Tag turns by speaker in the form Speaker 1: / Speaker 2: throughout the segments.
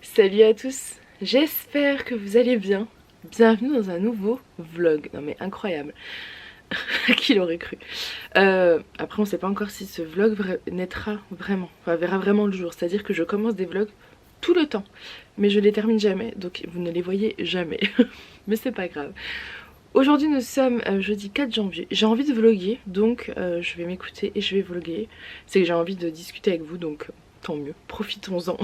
Speaker 1: Salut à tous, j'espère que vous allez bien. Bienvenue dans un nouveau vlog. Non mais incroyable. Qui l'aurait cru. Après on sait pas encore si ce vlog naîtra vraiment, enfin verra vraiment le jour. C'est à dire que je commence des vlogs tout le temps, mais je les termine jamais, donc vous ne les voyez jamais. Mais c'est pas grave. Aujourd'hui nous sommes jeudi 4 janvier. J'ai envie de vlogger, donc je vais m'écouter et je vais vlogger. C'est que j'ai envie de discuter avec vous, donc tant mieux, profitons-en.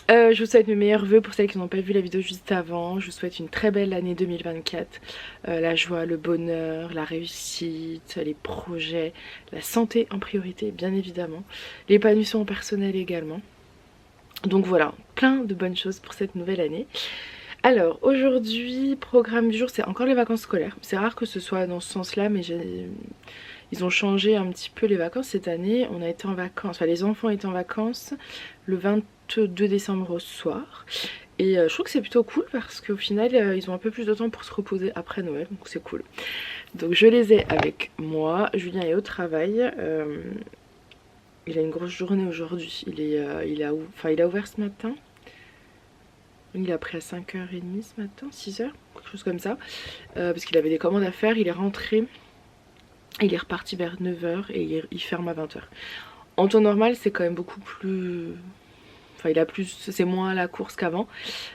Speaker 1: Je vous souhaite mes meilleurs vœux pour celles qui n'ont pas vu la vidéo juste avant. Je vous souhaite une très belle année 2024. La joie, le bonheur, la réussite, les projets, la santé en priorité bien évidemment. L'épanouissement personnel également. Donc voilà, plein de bonnes choses pour cette nouvelle année. Alors aujourd'hui, programme du jour, c'est encore les vacances scolaires. C'est rare que ce soit dans ce sens-là, mais ils ont changé un petit peu les vacances cette année. On a été en vacances, enfin les enfants étaient en vacances le 22 décembre au soir. Et je trouve que c'est plutôt cool parce qu'au final ils ont un peu plus de temps pour se reposer après Noël, donc c'est cool. Donc je les ai avec moi. Julien est au travail. Il a une grosse journée aujourd'hui. Il a ouvert ce matin. Il a pris à 5h30 ce matin, 6h, quelque chose comme ça. Parce qu'il avait des commandes à faire, il est rentré. Il est reparti vers 9h et il ferme à 20h. En temps normal c'est quand même beaucoup plus... Enfin il a plus... c'est moins à la course qu'avant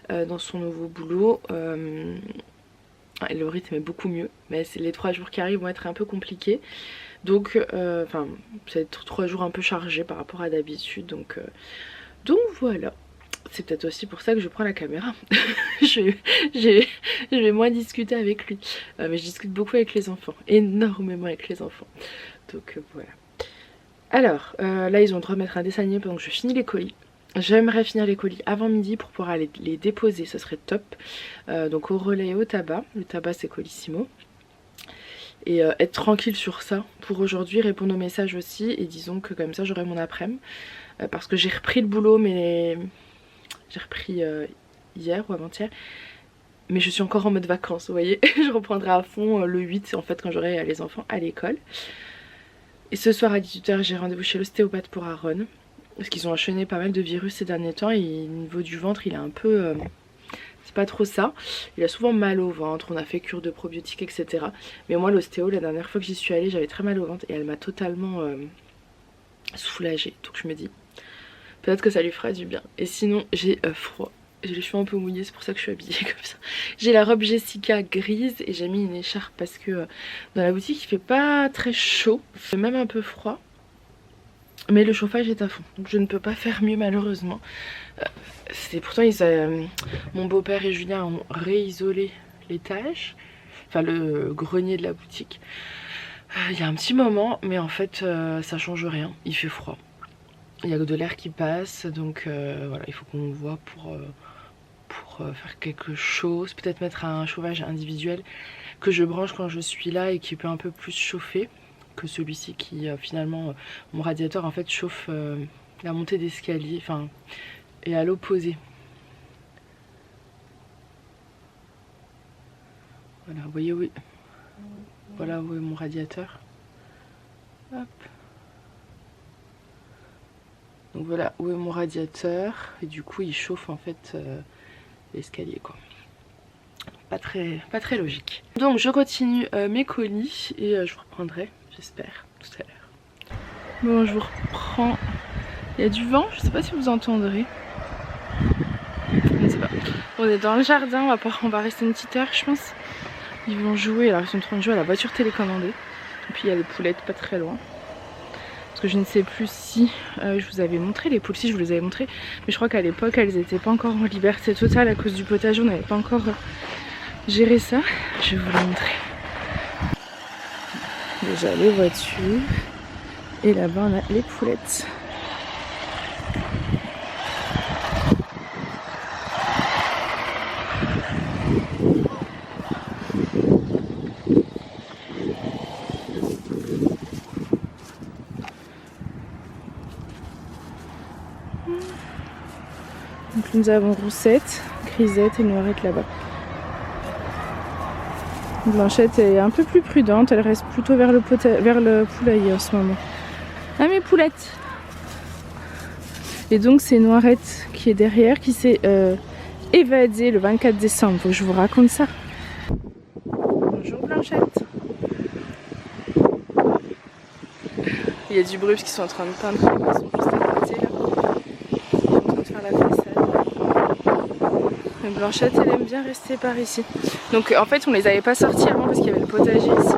Speaker 1: dans son nouveau boulot. Le rythme est beaucoup mieux. Mais les 3 jours qui arrivent vont être un peu compliqués. Donc enfin ça va être 3 jours un peu chargés par rapport à d'habitude. Donc voilà. C'est peut-être aussi pour ça que je prends la caméra. je vais moins discuter avec lui. Mais je discute beaucoup avec les enfants. Énormément avec les enfants. Donc voilà. Alors, là ils ont le droit de mettre un dessin animé pendant que je finis les colis. J'aimerais finir les colis avant midi pour pouvoir aller les déposer. Ce serait top. Donc au relais et au tabac. Le tabac c'est Colissimo. Et être tranquille sur ça pour aujourd'hui. Répondre aux messages aussi. Et disons que comme ça j'aurai mon après-midi. Parce que j'ai repris le boulot mais... J'ai repris hier ou avant-hier. Mais je suis encore en mode vacances, vous voyez. Je reprendrai à fond le 8 en fait quand j'aurai les enfants à l'école. Et ce soir à 18h j'ai rendez-vous chez l'ostéopathe pour Aaron. Parce qu'ils ont enchaîné pas mal de virus ces derniers temps. Et au niveau du ventre il a un peu... c'est pas trop ça. Il a souvent mal au ventre, on a fait cure de probiotiques etc. Mais moi l'ostéo la dernière fois que j'y suis allée j'avais très mal au ventre. Et elle m'a totalement soulagée. Donc je me dis... peut-être que ça lui fera du bien. Et sinon j'ai froid. J'ai les cheveux un peu mouillés, c'est pour ça que je suis habillée comme ça. J'ai la robe Jessica grise et j'ai mis une écharpe parce que dans la boutique il fait pas très chaud. Il fait même un peu froid. Mais le chauffage est à fond. Donc je ne peux pas faire mieux malheureusement. Pourtant mon beau-père et Julien ont réisolé l'étage. Enfin le grenier de la boutique. Il y a un petit moment mais en fait ça change rien. Il fait froid. Il y a de l'air qui passe, donc voilà, il faut qu'on voit pour faire quelque chose. Peut-être mettre un chauffage individuel que je branche quand je suis là et qui peut un peu plus chauffer que celui-ci qui finalement, mon radiateur en fait chauffe la montée d'escalier, enfin, est à l'opposé. Voilà, vous voyez où est... Voilà où est mon radiateur. Hop. Donc voilà où est mon radiateur et du coup il chauffe en fait l'escalier quoi. Pas très logique. Donc je continue mes colis et je vous reprendrai, j'espère, tout à l'heure. Bon je vous reprends. Il y a du vent, je sais pas si vous entendrez. Je ne sais pas. On est dans le jardin, on va rester une petite heure je pense. Ils vont jouer, alors ils sont en train de jouer à la voiture télécommandée. Et puis il y a les poulettes pas très loin. Que je ne sais plus si je vous avais montré les poules, si je vous les avais montrées, mais je crois qu'à l'époque elles n'étaient pas encore en liberté totale à cause du potager, on n'avait pas encore géré ça. Je vais vous le montrer. Déjà les voitures et là-bas on a les poulettes. Donc nous avons Roussette, Grisette et Noirette là-bas. Blanchette est un peu plus prudente, elle reste plutôt vers le poulailler en ce moment. Ah mes poulettes!
Speaker 2: Et donc c'est Noirette qui est derrière, qui s'est évadée le 24 décembre. Faut que je vous raconte ça. Bonjour Blanchette. Il y a du bruit parce qu'ils sont en train de peindre. Ils sont juste à côté là. Ils sont en train de faire la façade. Mais Blanchette elle aime bien rester par ici. Donc en fait on les avait pas sortis avant parce qu'il y avait le potager ici.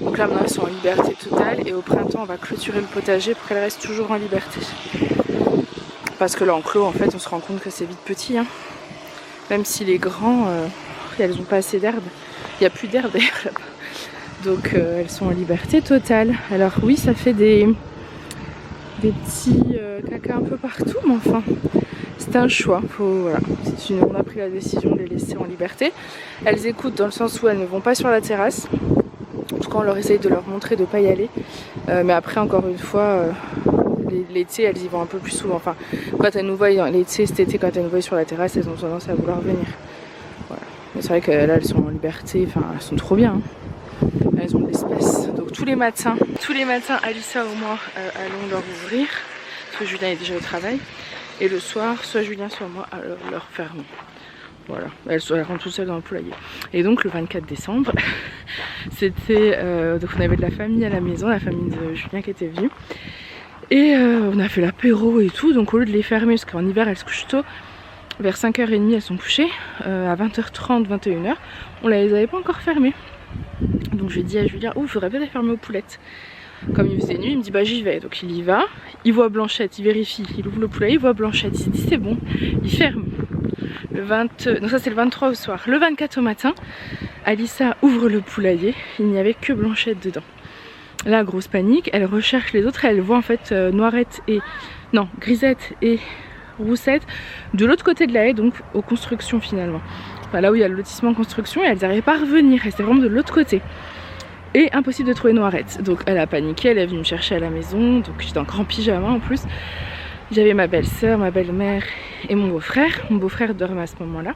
Speaker 2: Donc là maintenant elles sont en liberté totale et au printemps on va clôturer le potager pour qu'elles restent toujours en liberté. Parce que là en clos en fait on se rend compte que c'est vite petit. Hein. Même s'il est grand, elles n'ont pas assez d'herbe. Il n'y a plus d'herbe d'ailleurs là-bas. Donc elles sont en liberté totale. Alors oui ça fait des petits caca un peu partout mais enfin c'est un choix. Voilà. On a pris la décision de les laisser en liberté. Elles écoutent dans le sens où elles ne vont pas sur la terrasse. En tout cas on leur essaye de leur montrer de ne pas y aller. Mais après encore une fois l'été elles y vont un peu plus souvent. Enfin quand elles nous voient l'été, cet été quand elles nous voient sur la terrasse elles ont tendance à vouloir venir. Voilà. Mais c'est vrai que là elles sont en liberté, enfin elles sont trop bien. Hein. Elles ont de l'espace. Donc tous les matins, Alissa ou moi allons leur ouvrir. Parce que Julien est déjà au travail. Et le soir, soit Julien, soit moi, leur fermons. Voilà. Elles rentrent toutes seules dans le poulailler. Et donc le 24 décembre, c'était. Donc on avait de la famille à la maison, la famille de Julien qui était venue. Et on a fait l'apéro et tout. Donc au lieu de les fermer, parce qu'en hiver elles se couchent tôt, vers 5h30 elles sont couchées. À 20h30, 21h, on les avait pas encore fermées. Donc j'ai dit à Julien, oh il faudrait peut-être fermer aux poulettes. Comme il faisait nuit, il me dit bah j'y vais. Donc il y va, il voit Blanchette, il vérifie, il ouvre le poulailler, il voit Blanchette, il se dit c'est bon, il ferme. Le 20, non ça c'est le 23 au soir. Le 24 au matin, Alissa ouvre le poulailler, il n'y avait que Blanchette dedans. Là grosse panique, elle recherche les autres, elle voit en fait Noirette et... non, Grisette et Roussette de l'autre côté de la haie, donc aux constructions finalement. Enfin, là où il y a le lotissement en construction et elles n'arrivaient pas à revenir, elles étaient vraiment de l'autre côté. Et impossible de trouver Noirette. Donc elle a paniqué, elle est venue me chercher à la maison, donc j'étais en grand pyjama en plus. J'avais ma belle-sœur, ma belle-mère et mon beau-frère. Mon beau-frère dormait à ce moment-là.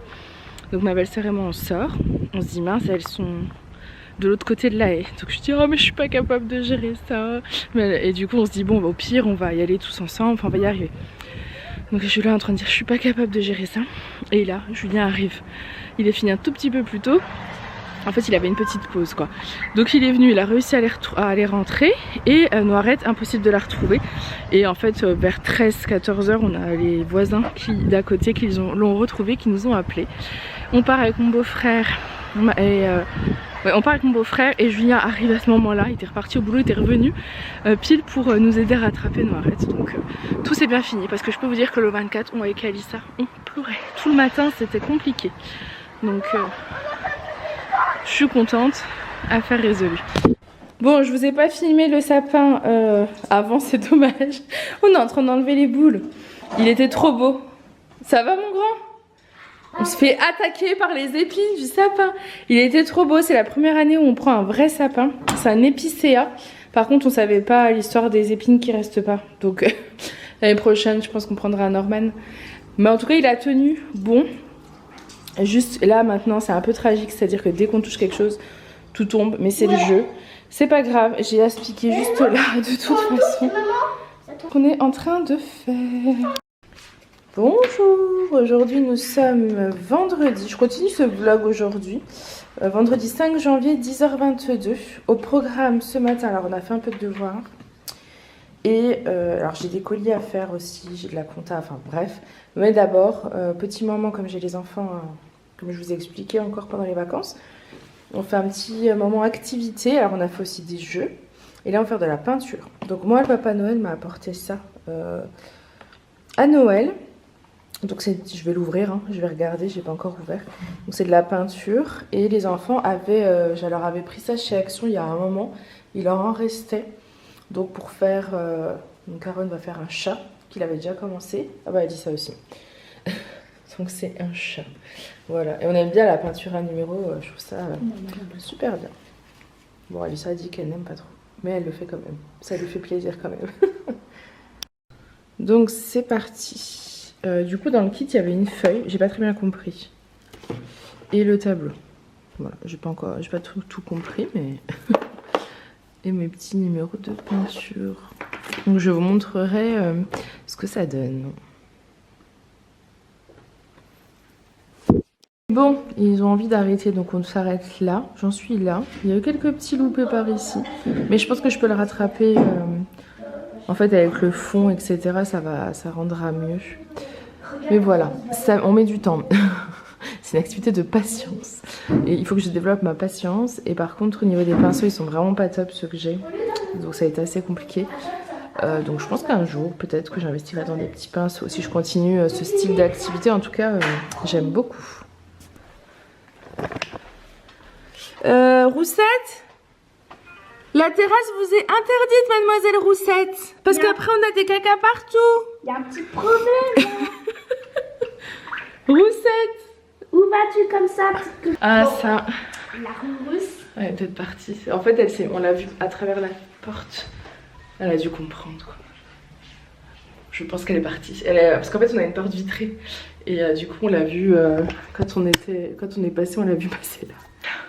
Speaker 2: Donc ma belle-sœur et moi on sort, on se dit mince elles sont de l'autre côté de la haie. Donc je dis oh mais je suis pas capable de gérer ça. Et du coup on se dit bon au pire on va y aller tous ensemble, enfin on va y arriver. Donc je suis là en train de dire je suis pas capable de gérer ça. Et là Julien arrive. Il est fini un tout petit peu plus tôt. En fait il avait une petite pause quoi. Donc il est venu, il a réussi à les rentrer. Et Noirette, impossible de la retrouver. Et en fait vers 13-14h on a les voisins d'à côté qui l'ont retrouvé, qui nous ont appelés. On part avec mon beau-frère et on part avec mon beau-frère et Julien arrive à ce moment-là. Il était reparti au boulot, il était revenu pile pour nous aider à rattraper Noirette. Donc tout s'est bien fini parce que je peux vous dire que le 24 on avec Alissa on pleurait. Tout le matin c'était compliqué. Donc je suis contente, affaire résolue. Bon, je vous ai pas filmé le sapin avant, c'est dommage. On est en train d'enlever les boules. Il était trop beau. Ça va mon grand? On se fait attaquer par les épines du sapin. Il était trop beau, c'est la première année où on prend un vrai sapin. C'est un épicéa. Par contre, on savait pas l'histoire des épines qui restent pas. Donc l'année prochaine, je pense qu'on prendra un Norman. Mais en tout cas, il a tenu bon. Juste là maintenant c'est un peu tragique, c'est-à-dire que dès qu'on touche quelque chose tout tombe, mais c'est le jeu, c'est pas grave, j'ai aspiqué juste là de toute façon. On est en train de faire. Bonjour, aujourd'hui nous sommes vendredi, je continue ce vlog aujourd'hui, vendredi 5 janvier 10h22. Au programme ce matin, alors on a fait un peu de devoirs et alors j'ai des colis à faire aussi, j'ai de la compta, enfin bref. Mais d'abord, petit moment comme j'ai les enfants, comme je vous ai expliqué encore pendant les vacances, on fait un petit moment activité. Alors on a fait aussi des jeux et là on va faire de la peinture. Donc moi le Papa Noël m'a apporté ça à Noël. Donc je vais l'ouvrir, hein, je vais regarder, j'ai pas encore ouvert. Donc c'est de la peinture et les enfants avaient, je leur avais pris ça chez Action il y a un moment, il leur en restait. Donc pour faire, donc Aaron va faire un chat qu'il avait déjà commencé. Ah bah elle dit ça aussi. Donc c'est un chat. Voilà. Et on aime bien la peinture à numéro, je trouve ça super bien. Bon Alissa a dit qu'elle n'aime pas trop. Mais elle le fait quand même. Ça lui fait plaisir quand même. Donc c'est parti. Du coup dans le kit il y avait une feuille, j'ai pas très bien compris. Et le tableau. Voilà, j'ai pas tout compris mais... Et mes petits numéros de peinture.
Speaker 1: Donc je vous montrerai ce que ça donne. Bon, ils ont envie d'arrêter, donc on s'arrête là. J'en suis là. Il y a eu quelques petits loupés par ici. Mais je pense que je peux le rattraper. En fait, avec le fond, etc., ça rendra mieux. Mais voilà, ça, on met du temps. C'est une activité de patience. Et il faut que je développe ma patience. Et par contre, au niveau des pinceaux, ils sont vraiment pas top, ceux que j'ai. Donc ça a été assez compliqué. Donc je pense qu'un jour, peut-être que j'investirai dans des petits pinceaux. Si je continue ce style d'activité, en tout cas, j'aime beaucoup. Roussette, la terrasse vous est interdite, mademoiselle Roussette. Parce qu'après, on a des caca partout.
Speaker 3: Il y a un petit problème.
Speaker 1: Roussette.
Speaker 3: Où vas-tu comme ça, petite...
Speaker 1: Ah, ça.
Speaker 3: La rousse.
Speaker 1: Elle est peut-être partie. En fait, on l'a vue à travers la porte. Elle a dû comprendre, quoi. Je pense qu'elle est partie. Parce qu'en fait, on a une porte vitrée. Et du coup, on l'a vue quand on est passé, on l'a vue passer là.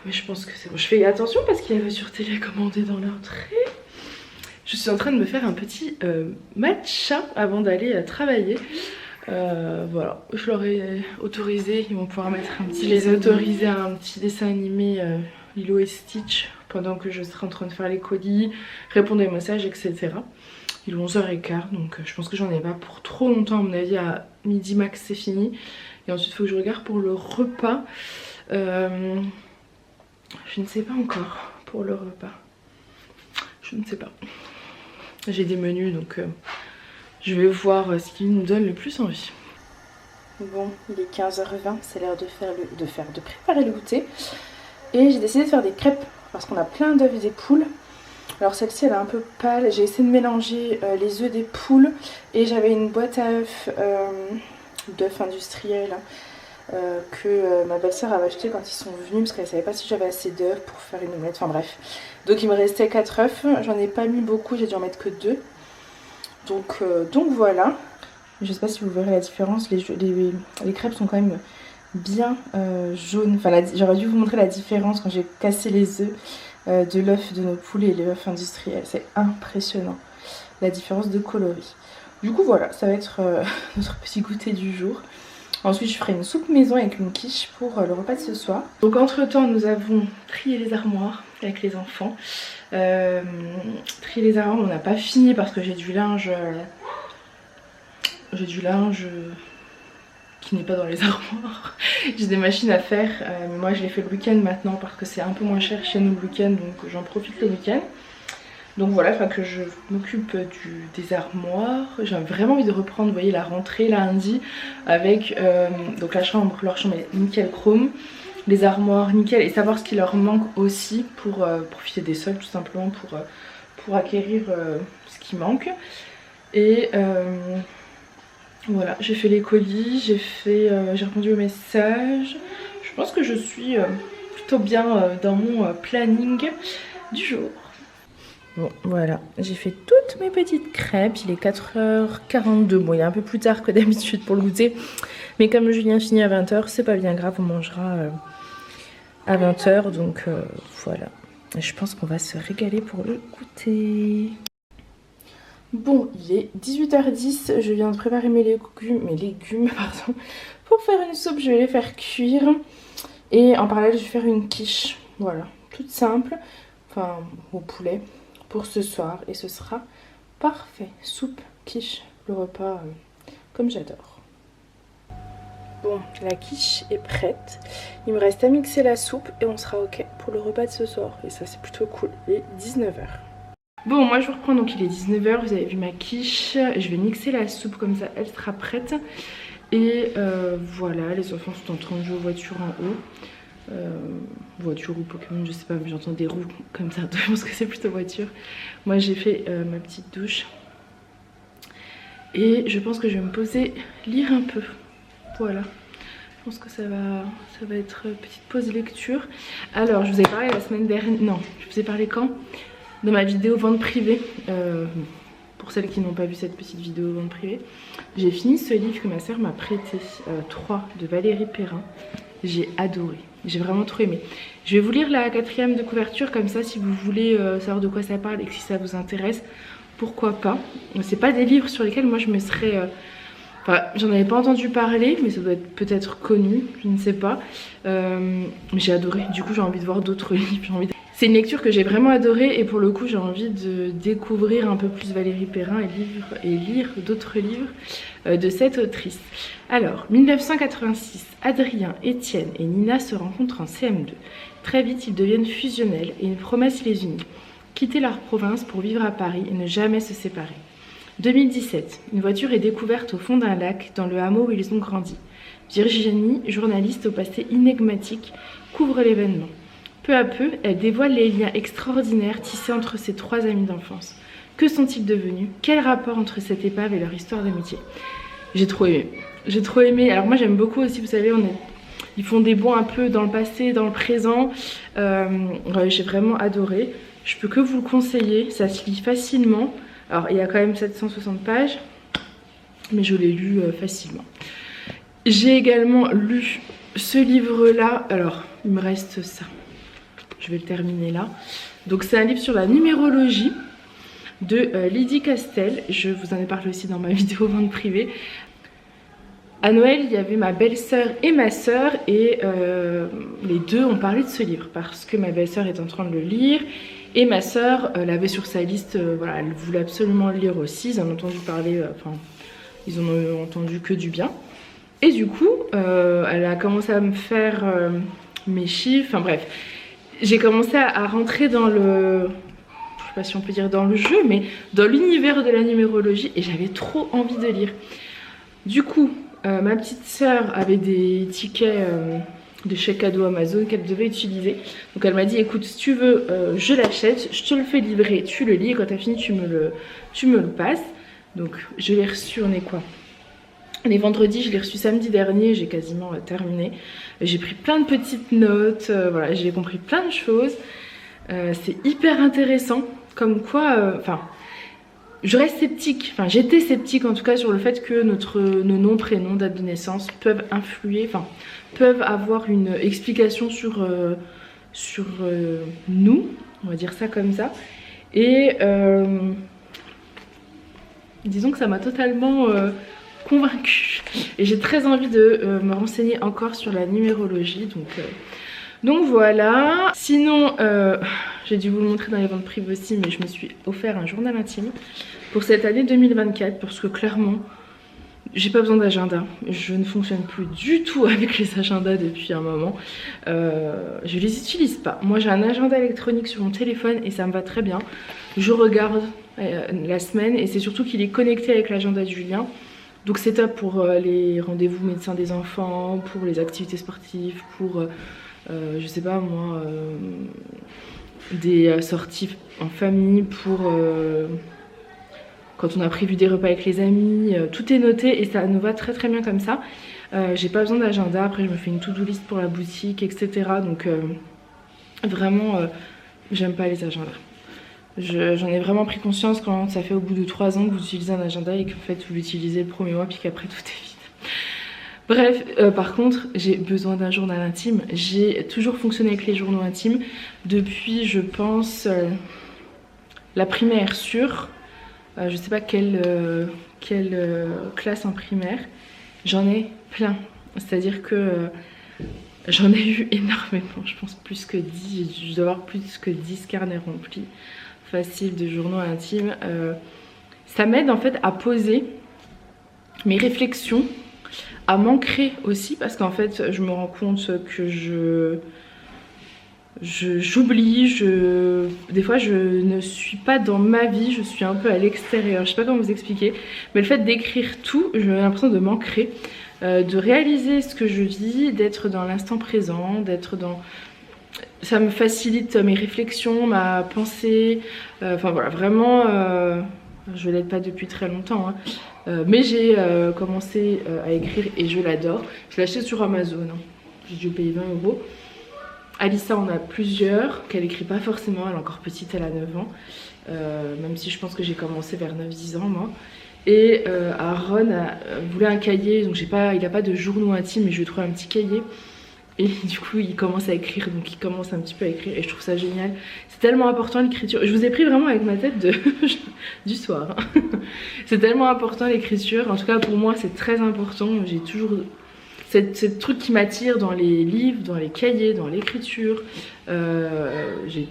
Speaker 1: Mais je pense que c'est bon. Je fais attention parce qu'il y avait sur télécommandé dans l'entrée. Je suis en train de me faire un petit matcha avant d'aller travailler. Voilà, je leur ai autorisé, ils vont pouvoir mettre un petit... Je les ai autorisés à un petit dessin animé Lilo et Stitch pendant que je serai en train de faire les colis, répondre aux messages, etc. Il est 11h15, donc je pense que j'en ai pas pour trop longtemps. À mon avis, à midi max, c'est fini. Et ensuite, il faut que je regarde pour le repas. Je ne sais pas encore pour le repas. Je ne sais pas. J'ai des menus, donc je vais voir ce qui nous donne le plus envie. Bon, il est 15h20, c'est l'heure de préparer le goûter. Et j'ai décidé de faire des crêpes parce qu'on a plein d'œufs des poules. Alors celle-ci, elle est un peu pâle. J'ai essayé de mélanger les œufs des poules et j'avais une boîte à œufs d'œufs industriels que ma belle-sœur avait acheté quand ils sont venus parce qu'elle savait pas si j'avais assez d'œufs pour faire une omelette. Enfin bref. Donc il me restait 4 œufs. J'en ai pas mis beaucoup, j'ai dû en mettre que 2. Donc voilà. Je sais pas si vous verrez la différence. Les crêpes sont quand même bien jaunes. Enfin, j'aurais dû vous montrer la différence quand j'ai cassé les œufs de l'œuf de nos poules et l'œuf industriel. C'est impressionnant la différence de coloris. Du coup voilà, ça va être notre petit goûter du jour. Ensuite je ferai une soupe maison avec une quiche pour le repas de ce soir. Donc entre temps nous avons trié les armoires avec les enfants. Trier les armoires, on n'a pas fini parce que j'ai du linge qui n'est pas dans les armoires. J'ai des machines à faire, moi je les fais le week-end maintenant parce que c'est un peu moins cher chez nous le week-end, donc j'en profite le week-end. Donc voilà, il faut que je m'occupe des armoires. J'ai vraiment envie de reprendre, vous voyez, la rentrée lundi avec donc leur chambre est nickel chrome, les armoires nickel, et savoir ce qui leur manque aussi pour profiter des soldes, tout simplement pour acquérir ce qui manque. Et voilà, j'ai fait les colis, j'ai répondu aux messages. Je pense que je suis plutôt bien dans mon planning du jour. Bon voilà, j'ai fait toutes mes petites crêpes, il est 4h42, bon il est un peu plus tard que d'habitude pour le goûter, mais comme Julien finit à 20h, c'est pas bien grave, on mangera à 20h, donc voilà. Je pense qu'on va se régaler pour le goûter. Bon, il est 18h10, je viens de préparer mes légumes pardon, pour faire une soupe, je vais les faire cuire, et en parallèle je vais faire une quiche, voilà, toute simple, enfin au poulet, pour ce soir, et ce sera parfait. Soupe, quiche, le repas comme j'adore. Bon, la quiche est prête. Il me reste à mixer la soupe et on sera ok pour le repas de ce soir. Et ça c'est plutôt cool. Il est 19h. Bon, moi je vous reprends, donc il est 19h, vous avez vu ma quiche. Je vais mixer la soupe comme ça, elle sera prête. Et voilà, les enfants sont en train de jouer aux voitures en haut. Voiture ou Pokémon, je sais pas, mais j'entends des roues comme ça, donc je pense que c'est plutôt voiture. Moi j'ai fait ma petite douche et je pense que je vais me poser, lire un peu. Voilà, je pense que ça va être petite pause lecture. Alors je vous ai parlé la semaine dernière, non, je vous ai parlé quand? Dans ma vidéo vente privée. Pour celles qui n'ont pas vu cette petite vidéo vente privée, j'ai fini ce livre que ma soeur m'a prêté, 3 de Valérie Perrin. J'ai adoré, j'ai vraiment trop aimé. Je vais vous lire la 4e de couverture, comme ça si vous voulez savoir de quoi ça parle et que si ça vous intéresse, vous pourquoi pas. C'est pas des livres sur lesquels moi je me serais... Enfin, j'en avais pas entendu parler, mais ça doit être peut-être connu, je ne sais pas. Mais j'ai adoré, du coup j'ai envie de voir d'autres livres. C'est une lecture que j'ai vraiment adorée et pour le coup j'ai envie de découvrir un peu plus Valérie Perrin et lire d'autres livres de cette autrice. Alors, 1986, Adrien, Étienne et Nina se rencontrent en CM2. Très vite ils deviennent fusionnels et une promesse les unit. Quitter leur province pour vivre à Paris et ne jamais se séparer. 2017, une voiture est découverte au fond d'un lac dans le hameau où ils ont grandi. Virginie, journaliste au passé énigmatique, couvre l'événement. Peu à peu, elle dévoile les liens extraordinaires tissés entre ses 3 amis d'enfance. Que sont-ils devenus? Quel rapport entre cette épave et leur histoire d'amitié? J'ai trop aimé. J'ai trop aimé. Alors moi j'aime beaucoup aussi, vous savez, ils font des bonds un peu dans le passé, dans le présent. Ouais, j'ai vraiment adoré. Je peux que vous le conseiller, ça se lit facilement. Alors il y a quand même 760 pages, mais je l'ai lu facilement. J'ai également lu ce livre-là. Alors il me reste ça. Je vais le terminer là. Donc c'est un livre sur la numérologie de Lydie Castel. Je vous en ai parlé aussi dans ma vidéo vente privée. À Noël, il y avait ma belle-sœur et ma sœur et les deux ont parlé de ce livre parce que ma belle-sœur est en train de le lire et ma sœur l'avait sur sa liste, voilà, elle voulait absolument le lire aussi. Ils en ont entendu parler, enfin, ils en ont entendu que du bien. Et du coup, elle a commencé à me faire mes chiffres, enfin bref. J'ai commencé à rentrer dans le... Je sais pas si on peut dire dans le jeu, mais dans l'univers de la numérologie et j'avais trop envie de lire. Du coup, ma petite sœur avait des tickets de chèque cadeau Amazon qu'elle devait utiliser. Donc elle m'a dit écoute, si tu veux, je l'achète, je te le fais livrer, tu le lis et quand tu as fini, tu me le passes. Donc je l'ai reçu, on est quoi? Les vendredis, je l'ai reçu samedi dernier, j'ai quasiment terminé. J'ai pris plein de petites notes, voilà, j'ai compris plein de choses. C'est hyper intéressant, comme quoi, enfin, je reste sceptique, enfin j'étais sceptique en tout cas sur le fait que nos noms, prénoms, date de naissance peuvent influer, enfin, peuvent avoir une explication sur nous, on va dire ça comme ça. Et disons que ça m'a totalement... convaincue et j'ai très envie de me renseigner encore sur la numérologie, donc voilà. Sinon j'ai dû vous le montrer dans les ventes privées aussi, mais je me suis offert un journal intime pour cette année 2024 parce que clairement j'ai pas besoin d'agenda, je ne fonctionne plus du tout avec les agendas depuis un moment, je les utilise pas. Moi j'ai un agenda électronique sur mon téléphone et ça me va très bien, je regarde la semaine et c'est surtout qu'il est connecté avec l'agenda de Julien. Donc c'est top pour les rendez-vous médecins des enfants, pour les activités sportives, pour, je sais pas moi, des sorties en famille, pour quand on a prévu des repas avec les amis, tout est noté et ça nous va très très bien comme ça. J'ai pas besoin d'agenda, après je me fais une to-do list pour la boutique, etc. Donc vraiment, j'aime pas les agendas. J'en ai vraiment pris conscience quand ça fait au bout de 3 ans que vous utilisez un agenda et qu'en fait vous l'utilisez le premier mois puis qu'après tout est vide. Bref, par contre j'ai besoin d'un journal intime. J'ai toujours fonctionné avec les journaux intimes depuis je pense la primaire sûre. Je sais pas quelle classe en primaire. J'en ai plein. C'est-à-dire que j'en ai eu énormément. Je pense plus que 10. Je dois avoir plus que 10 carnets remplis. Facile de journaux intimes. Ça m'aide en fait à poser mes réflexions, à m'ancrer aussi parce qu'en fait je me rends compte que j'oublie, des fois je ne suis pas dans ma vie, je suis un peu à l'extérieur, je sais pas comment vous expliquer, mais le fait d'écrire tout, j'ai l'impression de m'ancrer, de réaliser ce que je vis, d'être dans l'instant présent, d'être dans... Ça me facilite mes réflexions, ma pensée, enfin voilà, vraiment, je l'aide pas depuis très longtemps, hein, mais j'ai commencé à écrire et je l'adore. Je l'ai acheté sur Amazon, hein. J'ai dû payer 20 €. Alissa en a plusieurs, qu'elle écrit pas forcément, elle est encore petite, elle a 9 ans, même si je pense que j'ai commencé vers 9-10 ans moi. Et Aaron voulait un cahier, donc il n'a pas de journaux intimes, mais je lui ai trouvé un petit cahier Et du coup il commence à écrire, donc il commence un petit peu à écrire et je trouve ça génial. C'est tellement important l'écriture. Je vous ai pris vraiment avec ma tête du soir. C'est tellement important l'écriture, en tout cas pour moi c'est très important. J'ai toujours ce truc qui m'attire dans les livres, dans les cahiers, dans l'écriture. J'ai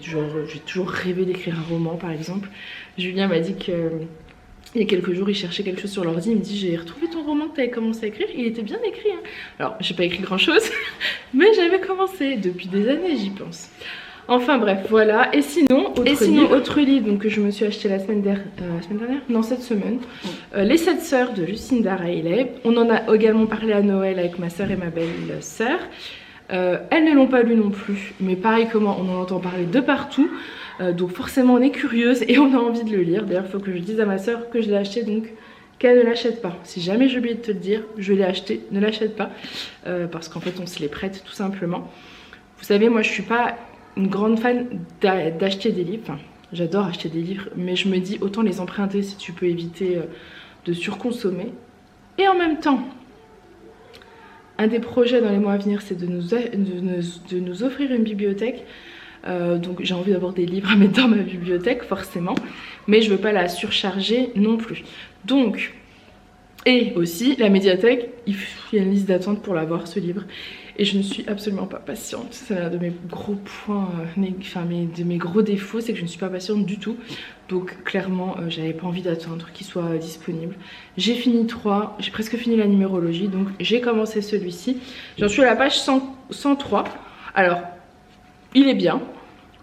Speaker 1: toujours rêvé d'écrire un roman par exemple. Julien m'a dit que il y a quelques jours il cherchait quelque chose sur l'ordi, il me dit j'ai retrouvé ton roman que tu avais commencé à écrire, il était bien écrit hein. Alors j'ai pas écrit grand chose mais j'avais commencé, depuis des années j'y pense. Enfin bref voilà, et sinon autre livre donc, que je me suis acheté la semaine dernière, non cette semaine, Les 7 sœurs de Lucinda Riley. On en a également parlé à Noël avec ma soeur et ma belle-sœur. Elles ne l'ont pas lu non plus, mais pareil que moi on en entend parler de partout. Donc forcément on est curieuse et on a envie de le lire. D'ailleurs il faut que je dise à ma soeur que je l'ai acheté, donc qu'elle ne l'achète pas. Si jamais j'ai oublié de te le dire, je l'ai acheté, ne l'achète pas. Parce qu'en fait on se les prête tout simplement. Vous savez moi je suis pas une grande fan d'acheter des livres. Enfin j'adore acheter des livres, mais je me dis autant les emprunter si tu peux éviter de surconsommer. Et en même temps, un des projets dans les mois à venir c'est de nous offrir une bibliothèque. Donc j'ai envie d'avoir des livres à mettre dans ma bibliothèque forcément, mais je veux pas la surcharger non plus. Donc, et aussi la médiathèque, il y a une liste d'attente pour l'avoir ce livre et je ne suis absolument pas patiente. C'est l'un de mes gros points, de mes gros défauts, c'est que je ne suis pas patiente du tout. Donc clairement j'avais pas envie d'attendre qu'il soit disponible. J'ai fini 3, j'ai presque fini la numérologie, donc j'ai commencé celui-ci. J'en suis à la page 103. Alors il est bien,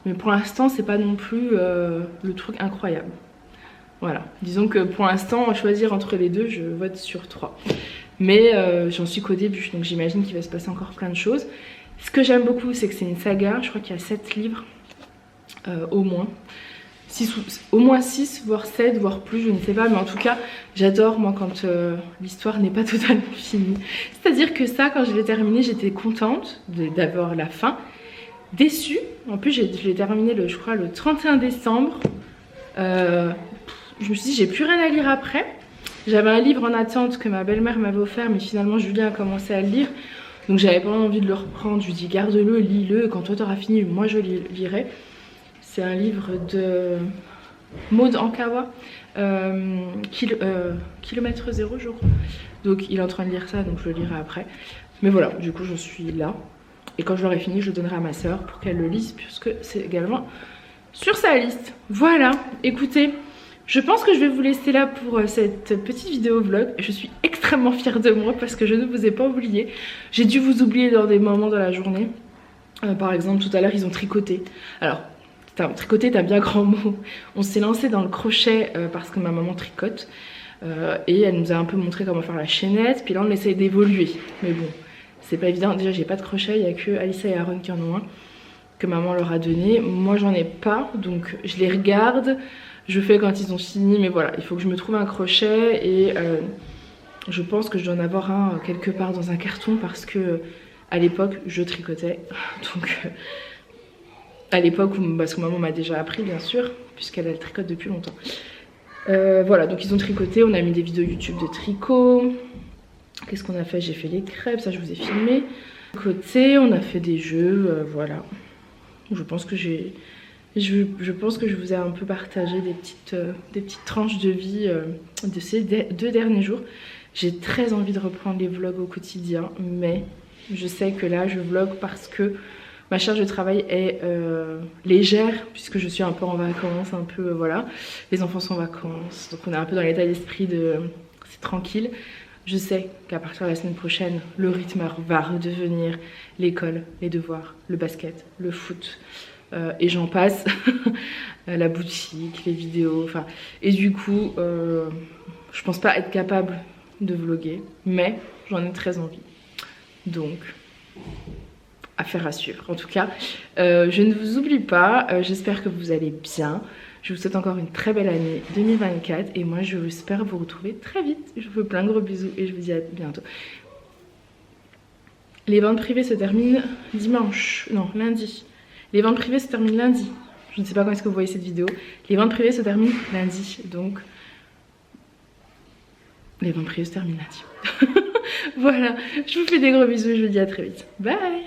Speaker 1: mais pour l'instant c'est pas non plus le truc incroyable. Voilà, disons que pour l'instant choisir entre les deux je vote sur 3. Mais j'en suis qu'au début, donc j'imagine qu'il va se passer encore plein de choses. Ce que j'aime beaucoup c'est que c'est une saga, je crois qu'il y a 7 livres au moins. Au moins 6, voire 7, voire plus, je ne sais pas, mais en tout cas j'adore moi quand l'histoire n'est pas totalement finie. C'est-à-dire que ça, quand je l'ai terminé, j'étais contente d'avoir la fin. Déçue, en plus je l'ai terminé je crois le 31 décembre. Je me suis dit j'ai plus rien à lire après. J'avais un livre en attente que ma belle-mère m'avait offert, mais finalement Julien a commencé à le lire. Donc j'avais pas envie de le reprendre, je lui dis garde-le, lis-le, quand toi t'auras fini, moi je lirai. C'est un livre de Maud Ankawa, Kilomètre Zéro je crois. Donc il est en train de lire ça, donc je le lirai après. Mais voilà, du coup je suis là. Et quand je l'aurai fini, je le donnerai à ma soeur pour qu'elle le lise, puisque c'est également sur sa liste. Voilà, écoutez, je pense que je vais vous laisser là pour cette petite vidéo vlog. Je suis extrêmement fière de moi parce que je ne vous ai pas oublié. J'ai dû vous oublier dans des moments dans la journée. Par exemple, tout à l'heure, ils ont tricoté. Alors, tricoter, t'as bien grand mot. On s'est lancé dans le crochet parce que ma maman tricote. Et elle nous a un peu montré comment faire la chaînette. Puis là, on essaye d'évoluer. Mais bon... c'est pas évident, déjà j'ai pas de crochet, il y a que Alissa et Aaron qui en ont un que maman leur a donné. Moi j'en ai pas, donc je les regarde, je fais quand ils ont fini, mais voilà, il faut que je me trouve un crochet et je pense que je dois en avoir un quelque part dans un carton parce que à l'époque je tricotais, donc à l'époque parce que maman m'a déjà appris bien sûr, puisqu'elle tricote depuis longtemps. Voilà, donc ils ont tricoté, on a mis des vidéos YouTube de tricot. Qu'est-ce qu'on a fait? J'ai fait les crêpes, ça je vous ai filmé. Côté, on a fait des jeux, voilà. Je pense que je pense que je vous ai un peu partagé des petites tranches de vie de ces 2 derniers jours. J'ai très envie de reprendre les vlogs au quotidien, mais je sais que là je vlog parce que ma charge de travail est légère, puisque je suis un peu en vacances, un peu voilà. Les enfants sont en vacances, donc on est un peu dans l'état d'esprit de c'est tranquille. Je sais qu'à partir de la semaine prochaine, le rythme va redevenir l'école, les devoirs, le basket, le foot, et j'en passe, la boutique, les vidéos, enfin... Et du coup, je pense pas être capable de vlogger, mais j'en ai très envie. Donc, affaire à suivre. En tout cas, je ne vous oublie pas, j'espère que vous allez bien. Je vous souhaite encore une très belle année 2024 et moi j'espère vous retrouver très vite. Je vous fais plein de gros bisous et je vous dis à bientôt. Les ventes privées se terminent lundi. Les ventes privées se terminent lundi. Je ne sais pas quand est-ce que vous voyez cette vidéo. Les ventes privées se terminent lundi. Donc, les ventes privées se terminent lundi. Voilà, je vous fais des gros bisous et je vous dis à très vite. Bye!